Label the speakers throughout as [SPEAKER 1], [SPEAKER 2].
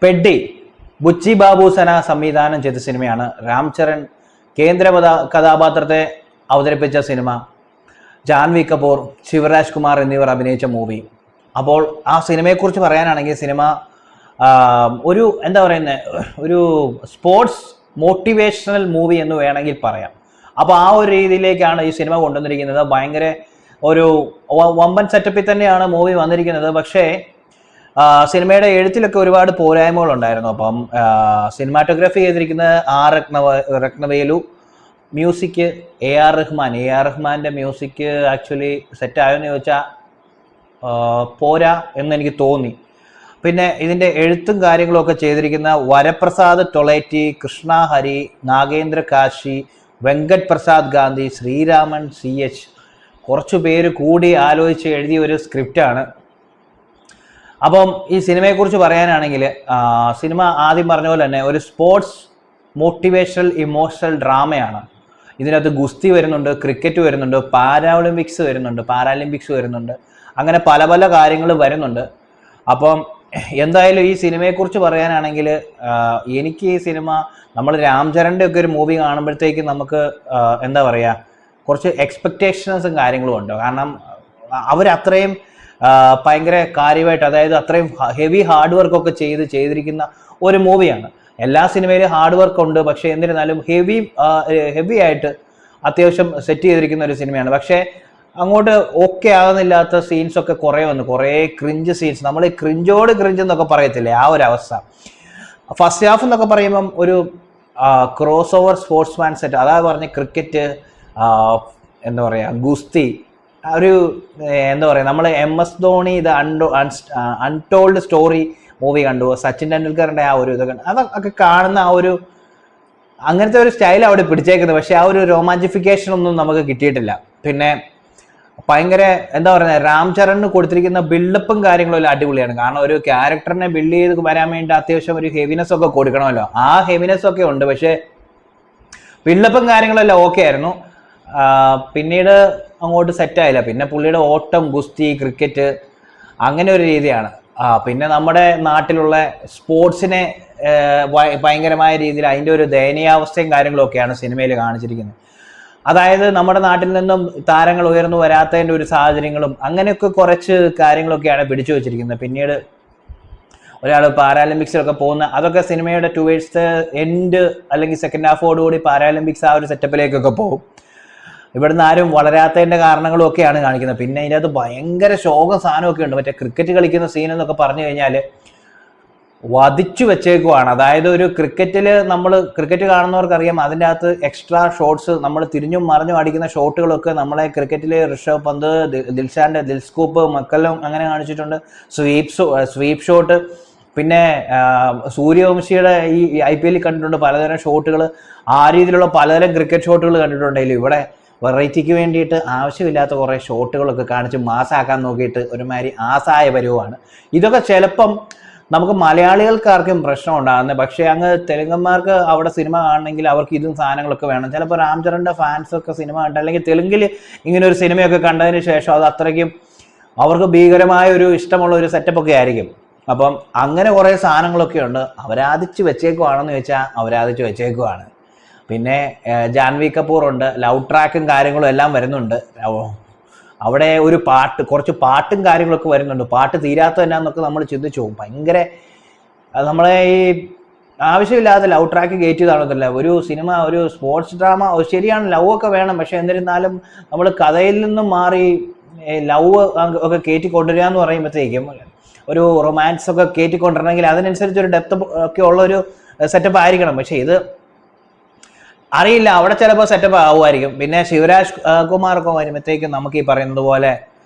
[SPEAKER 1] പെഡ്ഡി ബുച്ചി ബാബുസന സംവിധാനം ചെയ്ത സിനിമയാണ്. രാം ചരൺ കേന്ദ്ര കഥാപാത്രത്തെ അവതരിപ്പിച്ച സിനിമ. ജാൻവി കപൂർ, ശിവരാജ് കുമാർ എന്നിവർ അഭിനയിച്ച മൂവി. അപ്പോൾ ആ സിനിമയെക്കുറിച്ച് പറയാനാണെങ്കിൽ സിനിമ ഒരു എന്താ പറയുന്നത്, ഒരു സ്പോർട്സ് മോട്ടിവേഷണൽ മൂവി എന്ന് വേണമെങ്കിൽ പറയാം. അപ്പോൾ ആ ഒരു രീതിയിലേക്കാണ് ഈ സിനിമ കൊണ്ടുവന്നിരിക്കുന്നത്. ഭയങ്കര ഒരു വമ്പൻ സെറ്റപ്പിൽ തന്നെയാണ് മൂവി വന്നിരിക്കുന്നത്. പക്ഷേ സിനിമയുടെ എഴുത്തിലൊക്കെ ഒരുപാട് പോരായ്മകളുണ്ടായിരുന്നു. അപ്പം സിനിമാറ്റോഗ്രാഫി ചെയ്തിരിക്കുന്നത് Rathnavelu, music AR Rahman. AR റഹ്മാൻ്റെ മ്യൂസിക് ആക്ച്വലി സെറ്റായോന്ന് ചോദിച്ചാൽ പോരാ എന്നെനിക്ക് തോന്നി. പിന്നെ ഇതിൻ്റെ എഴുത്തും കാര്യങ്ങളൊക്കെ ചെയ്തിരിക്കുന്ന വരപ്രസാദ് ടൊളേറ്റി, കൃഷ്ണ ഹരി, നാഗേന്ദ്ര കാശി, വെങ്കട് പ്രസാദ് ഗാന്ധി, ശ്രീരാമൻ CH, കുറച്ചു പേര് കൂടി ആലോചിച്ച് എഴുതിയ ഒരു സ്ക്രിപ്റ്റാണ്. അപ്പം ഈ സിനിമയെക്കുറിച്ച് പറയാനാണെങ്കിൽ സിനിമ ആദ്യം പറഞ്ഞ പോലെ തന്നെ ഒരു സ്പോർട്സ് മോട്ടിവേഷണൽ ഇമോഷണൽ ഡ്രാമയാണ്. ഇതിനകത്ത് ഗുസ്തി വരുന്നുണ്ട്, ക്രിക്കറ്റ് വരുന്നുണ്ട്, പാരാലിമ്പിക്സ് വരുന്നുണ്ട്, അങ്ങനെ പല പല കാര്യങ്ങൾ വരുന്നുണ്ട്. അപ്പം എന്തായാലും ഈ സിനിമയെക്കുറിച്ച് പറയാനാണെങ്കിൽ എനിക്ക് ഈ സിനിമ നമ്മൾ രാം ചരണിൻ്റെ ഒക്കെ ഒരു മൂവി കാണുമ്പോഴത്തേക്ക് നമുക്ക് എന്താ പറയുക, കുറച്ച് എക്സ്പെക്റ്റേഷൻസും കാര്യങ്ങളും ഉണ്ട്. കാരണം അവരത്രയും ഭയങ്കര കാര്യമായിട്ട്, അതായത് അത്രയും ഹെവി ഹാർഡ് വർക്കൊക്കെ ചെയ്തിരിക്കുന്ന ഒരു മൂവിയാണ്. എല്ലാ സിനിമയിലും ഹാർഡ് വർക്ക് ഉണ്ട്, പക്ഷേ എന്നിരുന്നാലും ഹെവി ആയിട്ട് അത്യാവശ്യം സെറ്റ് ചെയ്തിരിക്കുന്ന ഒരു സിനിമയാണ്. പക്ഷേ അങ്ങോട്ട് ഓക്കെ ആകുന്നില്ലാത്ത സീൻസൊക്കെ കുറേ ക്രിഞ്ച് സീൻസ്, നമ്മൾ ഈ ക്രിഞ്ച് എന്നൊക്കെ പറയത്തില്ലേ, ആ ഒരു അവസ്ഥ. ഫസ്റ്റ് ഹാഫ് എന്നൊക്കെ പറയുമ്പം ഒരു ക്രോസ് ഓവർ സ്പോർട്സ്മാൻ സെറ്റ്, അതാ പറഞ്ഞ ക്രിക്കറ്റ്, എന്താ പറയുക, ഗുസ്തി, ഒരു എന്താ പറയുക, നമ്മൾ MS ധോണി ഇത് അൺടോൾഡ് സ്റ്റോറി മൂവി കണ്ടു, സച്ചിൻ ടെണ്ടുൽക്കറിൻ്റെ ആ ഒരു ഇതൊക്കെ, അതൊക്കെ കാണുന്ന ആ ഒരു അങ്ങനത്തെ ഒരു സ്റ്റൈൽ അവിടെ പിടിച്ചേക്കുന്നത്. പക്ഷെ ആ ഒരു റൊമാൻറ്റിഫിക്കേഷൻ ഒന്നും നമുക്ക് കിട്ടിയിട്ടില്ല. പിന്നെ ഭയങ്കര എന്താ പറയുക, രാം ചരണിന് കൊടുത്തിരിക്കുന്ന ബിൽഡപ്പും കാര്യങ്ങളും എല്ലാം അടിപൊളിയാണ്. കാരണം ഒരു ക്യാരക്ടറിനെ ബിൽഡ് ചെയ്ത് വരാൻ വേണ്ടി അത്യാവശ്യം ഒരു ഹെവിനെസ് ഒക്കെ കൊടുക്കണമല്ലോ, ആ ഹെവിനെസ് ഒക്കെ ഉണ്ട്. പക്ഷേ ബിൽഡപ്പും കാര്യങ്ങളെല്ലാം ഓക്കെ ആയിരുന്നു. പിന്നീട് അങ്ങോട്ട് സെറ്റായില്ല. പിന്നെ പുള്ളിയുടെ ഓട്ടം, ഗുസ്തി, ക്രിക്കറ്റ് അങ്ങനെ ഒരു രീതിയാണ്. പിന്നെ നമ്മുടെ നാട്ടിലുള്ള സ്പോർട്സിനെ ഭയങ്കരമായ രീതിയിൽ അതിൻ്റെ ഒരു ദയനീയാവസ്ഥയും കാര്യങ്ങളൊക്കെയാണ് സിനിമയിൽ കാണിച്ചിരിക്കുന്നത്. അതായത് നമ്മുടെ നാട്ടിൽ നിന്നും താരങ്ങൾ ഉയർന്നു വരാത്തതിൻ്റെ ഒരു സാഹചര്യങ്ങളും അങ്ങനെയൊക്കെ കുറച്ച് കാര്യങ്ങളൊക്കെയാണ് പിടിച്ചു വച്ചിരിക്കുന്നത്. പിന്നീട് ഒരാൾ പാരാലിമ്പിക്സിലൊക്കെ പോകുന്ന അതൊക്കെ സിനിമയുടെ ടുവേഴ്സ് എൻഡ് അല്ലെങ്കിൽ സെക്കൻഡ് ഹാഫോടുകൂടി പാരാലിമ്പിക്സ് ആ ഒരു സെറ്റപ്പിലേക്കൊക്കെ പോകും. ഇവിടുന്ന് ആരും വളരാത്തതിൻ്റെ കാരണങ്ങളും ഒക്കെയാണ് കാണിക്കുന്നത്. പിന്നെ ഇതിനകത്ത് ഭയങ്കര ശോകം സാധനമൊക്കെ ഉണ്ട്. മറ്റേ ക്രിക്കറ്റ് കളിക്കുന്ന സീൻ എന്നൊക്കെ പറഞ്ഞു കഴിഞ്ഞാൽ വധിച്ചു വെച്ചേക്കുവാണ്. അതായത് ഒരു ക്രിക്കറ്റിൽ നമ്മൾ ക്രിക്കറ്റ് കാണുന്നവർക്കറിയാം, അതിൻ്റെ അകത്ത് എക്സ്ട്രാ ഷോട്ട്സ്, നമ്മൾ തിരിഞ്ഞും മറിഞ്ഞും അടിക്കുന്ന ഷോട്ടുകളൊക്കെ നമ്മളെ ക്രിക്കറ്റിൽ ഋഷഭ് പന്ത്, ദിൽഷാൻ്റെ ദിൽസ്കൂപ്പ്, മക്കെല്ലാം അങ്ങനെ കാണിച്ചിട്ടുണ്ട്. സ്വീപ്പ് ഷോട്ട്, പിന്നെ സൂര്യവംശിയുടെ ഈ IPL കണ്ടിട്ടുണ്ട് പലതരം ഷോട്ടുകൾ. ആ രീതിയിലുള്ള പലതരം ക്രിക്കറ്റ് ഷോട്ടുകൾ കണ്ടിട്ടുണ്ടെങ്കിലും ഇവിടെ വെറൈറ്റിക്ക് വേണ്ടിയിട്ട് ആവശ്യമില്ലാത്ത കുറേ ഷോട്ടുകളൊക്കെ കാണിച്ച് മാസാക്കാൻ നോക്കിയിട്ട് ഒരുമാതിരി ആസായ പരുവമാണ്. ഇതൊക്കെ ചിലപ്പം നമുക്ക് മലയാളികൾക്കാർക്കും പ്രശ്നം ഉണ്ടാകുന്നത്. പക്ഷേ അങ്ങ് തെലുങ്കന്മാർക്ക് അവിടെ സിനിമ കാണണമെങ്കിൽ അവർക്ക് ഇതും സാധനങ്ങളൊക്കെ വേണം. ചിലപ്പോൾ രാം ചരണിൻ്റെ ഫാൻസൊക്കെ സിനിമ കണ്ട, അല്ലെങ്കിൽ തെലുങ്കിൽ ഇങ്ങനെ ഒരു സിനിമയൊക്കെ കണ്ടതിന് ശേഷം അത് അത്രയ്ക്കും അവർക്ക് ഭീകരമായ ഒരു ഇഷ്ടമുള്ള ഒരു സെറ്റപ്പൊക്കെ ആയിരിക്കും. അപ്പം അങ്ങനെ കുറേ സാധനങ്ങളൊക്കെ ഉണ്ട്. അവരാധിച്ച് വെച്ചേക്കുവാണെന്ന് ചോദിച്ചാൽ അവരാധിച്ച് വെച്ചേക്കുവാണ്. പിന്നെ ജാൻവി കപൂർ ഉണ്ട്, ലവ് ട്രാക്കും കാര്യങ്ങളും എല്ലാം വരുന്നുണ്ട്. അവിടെ ഒരു കുറച്ച് പാട്ടും കാര്യങ്ങളൊക്കെ വരുന്നുണ്ട്. പാട്ട് തീരാത്ത എന്നാന്നൊക്കെ നമ്മൾ ചിന്തിച്ചു പോകും. ഭയങ്കര നമ്മളെ ഈ ആവശ്യമില്ലാതെ ലവ് ട്രാക്ക് കയറ്റി ചെയ്താണെന്നല്ല ഒരു സിനിമ, ഒരു സ്പോർട്സ് ഡ്രാമ. ശരിയാണ്, ലവ് ഒക്കെ വേണം. പക്ഷെ എന്നിരുന്നാലും നമ്മൾ കഥയിൽ നിന്നും മാറി ലവ് ഒക്കെ കയറ്റി കൊണ്ടുവരിക എന്ന് പറയുമ്പോഴത്തേക്കും ഒരു റൊമാൻസ് ഒക്കെ കയറ്റി കൊണ്ടുവരണമെങ്കിൽ അതിനനുസരിച്ച് ഒരു ഡെപ്ത് ഒക്കെ ഉള്ളൊരു സെറ്റപ്പ് ആയിരിക്കണം. പക്ഷെ ഇത് അറിയില്ല, അവിടെ ചിലപ്പോൾ സെറ്റപ്പ് ആവുമായിരിക്കും. പിന്നെ ശിവരാജ് കുമാറൊക്കെ വരുമ്പോഴത്തേക്കും നമുക്ക് ഈ പറയുന്നത് പോലെ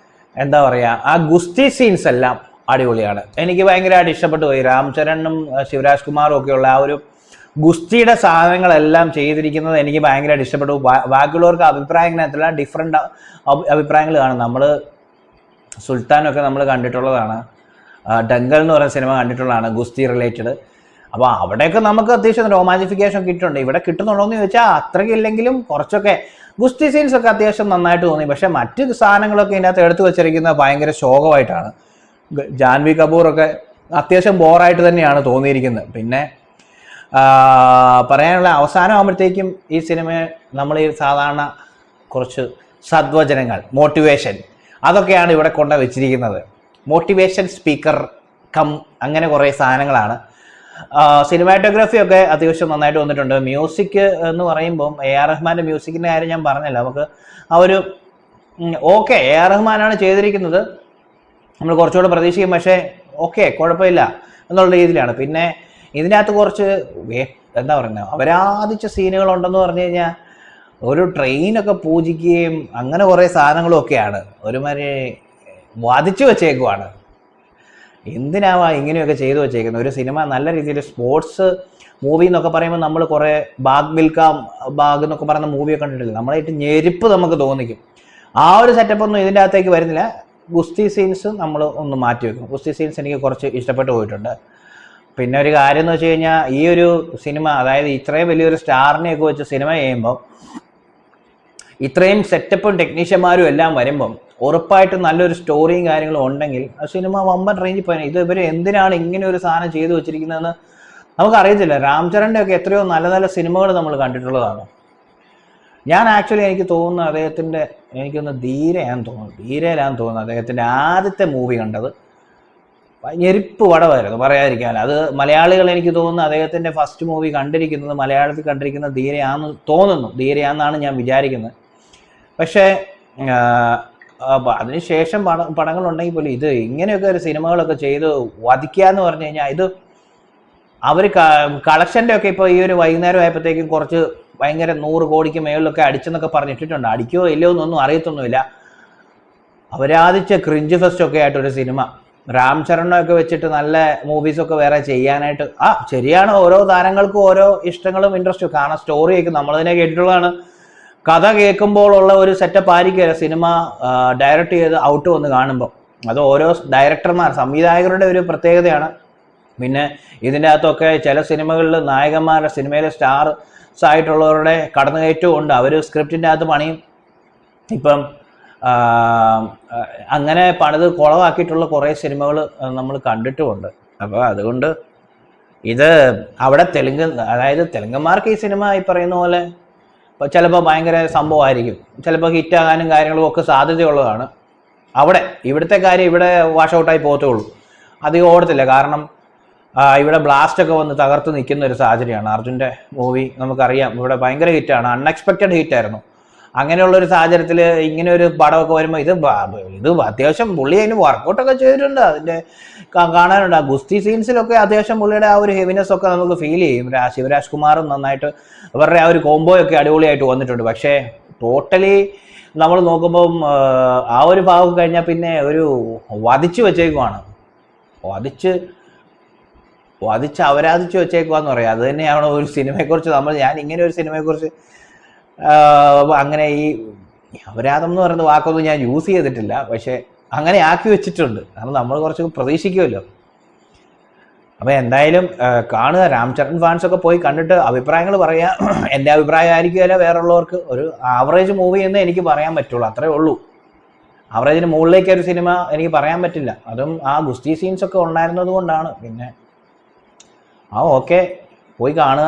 [SPEAKER 1] എന്താ പറയുക, ആ ഗുസ്തി സീൻസ് എല്ലാം അടിപൊളിയാണ്. എനിക്ക് ഭയങ്കരമായിട്ട് ഇഷ്ടപ്പെട്ടു പോയി. രാം ചരണിനും ശിവരാജ് കുമാറും ഒക്കെയുള്ള ആ ഒരു ഗുസ്തിയുടെ സാധനങ്ങളെല്ലാം ചെയ്തിരിക്കുന്നത് എനിക്ക് ഭയങ്കരമായിട്ട് ഇഷ്ടപ്പെട്ടു. ബാക്കിയുള്ളവർക്ക് അഭിപ്രായത്തിനെല്ലാം ഡിഫറെൻ്റ് അഭിപ്രായങ്ങൾ കാണും. നമ്മൾ സുൽത്താനൊക്കെ നമ്മൾ കണ്ടിട്ടുള്ളതാണ്, ഡങ്കൽ എന്ന് പറയുന്ന സിനിമ കണ്ടിട്ടുള്ളതാണ് ഗുസ്തി റിലേറ്റഡ്. അപ്പോൾ അവിടെയൊക്കെ നമുക്ക് അത്യാവശ്യം റൊമാൻറ്റിഫിക്കേഷൻ കിട്ടുന്നുണ്ട്. ഇവിടെ കിട്ടുന്നുണ്ടോ എന്ന് ചോദിച്ചാൽ അത്രയ്ക്ക് ഇല്ലെങ്കിലും കുറച്ചൊക്കെ ഗുസ്തി സീൻസ് ഒക്കെ അത്യാവശ്യം നന്നായിട്ട് തോന്നി. പക്ഷേ മറ്റ് സാധനങ്ങളൊക്കെ ഇതിനകത്ത് എടുത്തു വെച്ചിരിക്കുന്നത് ഭയങ്കര ശോകമായിട്ടാണ്. ജാൻവി കപൂറൊക്കെ അത്യാവശ്യം ബോറായിട്ട് തന്നെയാണ് തോന്നിയിരിക്കുന്നത്. പിന്നെ പറയാനുള്ള അവസാനം ആകുമ്പോഴത്തേക്കും ഈ സിനിമ നമ്മൾ ഈ സാധാരണ കുറച്ച് സദ്വചനങ്ങൾ, മോട്ടിവേഷൻ, അതൊക്കെയാണ് ഇവിടെ കൊണ്ട വെച്ചിരിക്കുന്നത്. മോട്ടിവേഷൻ സ്പീക്കർ അങ്ങനെ കുറേ സാധനങ്ങളാണ്. സിനിമാറ്റോഗ്രാഫി ഒക്കെ അത്യാവശ്യം നന്നായിട്ട് വന്നിട്ടുണ്ട്. മ്യൂസിക് എന്ന് പറയുമ്പം AR റഹ്മാൻ്റെ മ്യൂസിക്കിൻ്റെ കാര്യം ഞാൻ പറഞ്ഞല്ലോ. നമുക്ക് ആ ഒരു ഓക്കെ AR റഹ്മാനാണ് ചെയ്തിരിക്കുന്നത്, നമ്മൾ കുറച്ചുകൂടെ പ്രതീക്ഷിക്കും, പക്ഷേ ഓക്കെ കുഴപ്പമില്ല എന്നുള്ള രീതിയിലാണ്. പിന്നെ ഇതിനകത്ത് കുറച്ച് എന്താ പറയുക, അപരാധിച്ച സീനുകളുണ്ടെന്ന് പറഞ്ഞു കഴിഞ്ഞാൽ ഒരു ട്രെയിനൊക്കെ പൂജിക്കുകയും അങ്ങനെ കുറേ സാധനങ്ങളും ഒക്കെയാണ്. ഒരുമാതിരി വാദിച്ചു വെച്ചേക്കുവാണ്. എന്തിനാവാ ഇങ്ങനെയൊക്കെ ചെയ്തു വെച്ചേക്കുന്നത്? ഒരു സിനിമ നല്ല രീതിയിൽ സ്പോർട്സ് മൂവി എന്നൊക്കെ പറയുമ്പോൾ നമ്മൾ കുറേ ബാഗ് മിൽക്കാം ബാഗ് എന്നൊക്കെ പറയുന്ന മൂവിയൊക്കെ കണ്ടിട്ടില്ല, നമ്മളായിട്ട് ഞെരുപ്പ് നമുക്ക് തോന്നിക്കും. ആ ഒരു സെറ്റപ്പ് ഒന്നും ഇതിൻ്റെ അകത്തേക്ക് വരുന്നില്ല. ഗുസ്തി സീൻസ് നമ്മൾ ഒന്ന് മാറ്റി വെക്കും. ഗുസ്തി സീൻസ് എനിക്ക് കുറച്ച് ഇഷ്ടപ്പെട്ടു പോയിട്ടുണ്ട്. പിന്നെ ഒരു കാര്യം എന്ന് വെച്ച് കഴിഞ്ഞാൽ ഈ ഒരു സിനിമ, അതായത് ഇത്രയും വലിയൊരു സ്റ്റാറിനെയൊക്കെ വെച്ച് സിനിമ ചെയ്യുമ്പോൾ ഇത്രയും സെറ്റപ്പും ടെക്നീഷ്യന്മാരും എല്ലാം വരുമ്പം ഉറപ്പായിട്ടും നല്ലൊരു സ്റ്റോറിയും കാര്യങ്ങളും ഉണ്ടെങ്കിൽ ആ സിനിമ വമ്പൻ റേഞ്ചിൽ പോയി. ഇത് ഇവർ എന്തിനാണ് ഇങ്ങനെ ഒരു സാധനം ചെയ്തു വെച്ചിരിക്കുന്നതെന്ന് നമുക്കറിയത്തില്ല. രാംചരൻ്റെ ഒക്കെ എത്രയോ നല്ല നല്ല സിനിമകൾ നമ്മൾ കണ്ടിട്ടുള്ളതാണ്. ഞാൻ ആക്ച്വലി എനിക്ക് തോന്നുന്നു അദ്ദേഹത്തിൻ്റെ, എനിക്കൊന്ന് ധീരയാന്ന് തോന്നുന്നു അദ്ദേഹത്തിൻ്റെ ആദ്യത്തെ മൂവി കണ്ടത്. ഞെരിപ്പ് പടമായിരുന്നു, പറയാതിരിക്കാൻ. അത് മലയാളികൾ എനിക്ക് തോന്നുന്നു അദ്ദേഹത്തിൻ്റെ ഫസ്റ്റ് മൂവി കണ്ടിരിക്കുന്നത്, മലയാളത്തിൽ കണ്ടിരിക്കുന്നത് ധീരയാന്ന് തോന്നുന്നു. ധീരയാന്നാണ് ഞാൻ വിചാരിക്കുന്നത്. പക്ഷേ അതിനുശേഷം പടങ്ങളുണ്ടെങ്കിൽ പോലും ഇത് ഇങ്ങനെയൊക്കെ ഒരു സിനിമകളൊക്കെ ചെയ്ത് വധിക്കുക എന്ന് പറഞ്ഞു കഴിഞ്ഞാൽ, ഇത് അവർ കളക്ഷൻ്റെ ഒക്കെ ഇപ്പോൾ ഈ ഒരു വൈകുന്നേരം ആയപ്പോഴത്തേക്കും കുറച്ച് ഭയങ്കര 100 കോടിക്ക് മേളിലൊക്കെ അടിച്ചെന്നൊക്കെ പറഞ്ഞിട്ടിട്ടുണ്ട്. അടിക്കോ ഇല്ലയോ എന്നൊന്നും അറിയത്തൊന്നുമില്ല. അപരാധിച്ച ക്രിഞ്ച് ഫെസ്റ്റ് ഒക്കെ ആയിട്ടൊരു സിനിമ, രാംചരണൊക്കെ വെച്ചിട്ട് നല്ല മൂവീസൊക്കെ വേറെ ചെയ്യാനായിട്ട് ശരിയാണ്. ഓരോ താരങ്ങൾക്കും ഓരോ ഇഷ്ടങ്ങളും ഇൻട്രസ്റ്റും കാണാൻ. സ്റ്റോറിയൊക്കെ നമ്മളതിനെ കേട്ടിട്ടുള്ളതാണ്. കഥ കേൾക്കുമ്പോഴുള്ള ഒരു സെറ്റപ്പ് ആയിരിക്കില്ല സിനിമ ഡയറക്റ്റ് ചെയ്ത് ഔട്ട് വന്ന് കാണുമ്പോൾ. അത് ഓരോ ഡയറക്ടർമാർ, സംവിധായകരുടെ ഒരു പ്രത്യേകതയാണ്. പിന്നെ ഇതിൻ്റെ അകത്തൊക്കെ ചില സിനിമകളിൽ നായകന്മാരുടെ, സിനിമയിലെ സ്റ്റാർസ് ആയിട്ടുള്ളവരുടെ കടന്നുകയറ്റവും ഉണ്ട്. അവർ സ്ക്രിപ്റ്റിൻ്റെ അകത്ത് പണിയും. ഇപ്പം അങ്ങനെ പണിത് കുളമാക്കിയിട്ടുള്ള കുറേ സിനിമകൾ നമ്മൾ കണ്ടിട്ടുമുണ്ട്. അപ്പോൾ അതുകൊണ്ട് ഇത് അവിടെ അതായത് തെലുങ്കന്മാർക്ക് ഈ സിനിമ ഈ പറയുന്ന പോലെ ചിലപ്പോൾ ഭയങ്കര സംഭവമായിരിക്കും, ചിലപ്പോൾ ഹിറ്റാകാനും കാര്യങ്ങളും ഒക്കെ സാധ്യതയുള്ളതാണ്. ഇവിടുത്തെ കാര്യം ഇവിടെ വാഷ് ഔട്ടായി പോകത്തുള്ളൂ, അധികം ഓടത്തില്ല. കാരണം ഇവിടെ ബ്ലാസ്റ്റൊക്കെ വന്ന് തകർത്ത് നിൽക്കുന്ന ഒരു സാഹചര്യമാണ്. അർജുൻ്റെ മൂവി നമുക്കറിയാം, ഇവിടെ ഭയങ്കര ഹിറ്റാണ്, അൺഎക്സ്പെക്റ്റഡ് ഹിറ്റായിരുന്നു. അങ്ങനെയുള്ളൊരു സാഹചര്യത്തിൽ ഇങ്ങനെ ഒരു പടമൊക്കെ വരുമ്പോൾ ഇത് അത്യാവശ്യം പുള്ളി അതിന് വർക്കൗട്ടൊക്കെ ചെയ്തിട്ടുണ്ട്. അതിൻ്റെ കാണാനുണ്ട്. ആ ഗുസ്തി സീൻസിലൊക്കെ അത്യാവശ്യം പുള്ളിയുടെ ആ ഒരു ഹെവിനെസ് ഒക്കെ നമുക്ക് ഫീൽ ചെയ്യും. ശിവരാജ് കുമാറും നന്നായിട്ട് അവരുടെ ആ ഒരു കോംബോയൊക്കെ അടിപൊളിയായിട്ട് വന്നിട്ടുണ്ട്. പക്ഷേ ടോട്ടലി നമ്മൾ നോക്കുമ്പം ആ ഒരു ഭാഗം കഴിഞ്ഞാൽ പിന്നെ ഒരു വധിച്ചു വെച്ചേക്കുവാണ്. വധിച്ച് അപരാധിച്ച് വെച്ചേക്കുവാന്ന് പറയാം. അത് തന്നെയാണ് ഒരു സിനിമയെക്കുറിച്ച് ഞാൻ ഇങ്ങനെ ഒരു സിനിമയെക്കുറിച്ച് അങ്ങനെ ഈ അപരാധം എന്ന് പറയുന്ന വാക്കൊന്നും ഞാൻ യൂസ് ചെയ്തിട്ടില്ല, പക്ഷെ അങ്ങനെ ആക്കി വെച്ചിട്ടുണ്ട്. കാരണം നമ്മൾ കുറച്ച് പ്രതീക്ഷിക്കുമല്ലോ. അപ്പോൾ എന്തായാലും കാണുക. രാംചരൺ ഫാൻസൊക്കെ പോയി കണ്ടിട്ട് അഭിപ്രായങ്ങൾ പറയാം. എൻ്റെ അഭിപ്രായം ആയിരിക്കുമല്ല വേറുള്ളവർക്ക്. ഒരു ആവറേജ് മൂവി എന്ന് എനിക്ക് പറയാൻ പറ്റുള്ളൂ, അത്രേ ഉള്ളൂ. ആവറേജിന് മുകളിലേക്ക് ഒരു സിനിമ എനിക്ക് പറയാൻ പറ്റില്ല. അതും ആ ഗുസ്തി സീൻസൊക്കെ ഉണ്ടായിരുന്നത് കൊണ്ടാണ്. പിന്നെ ഓക്കെ, പോയി കാണുക.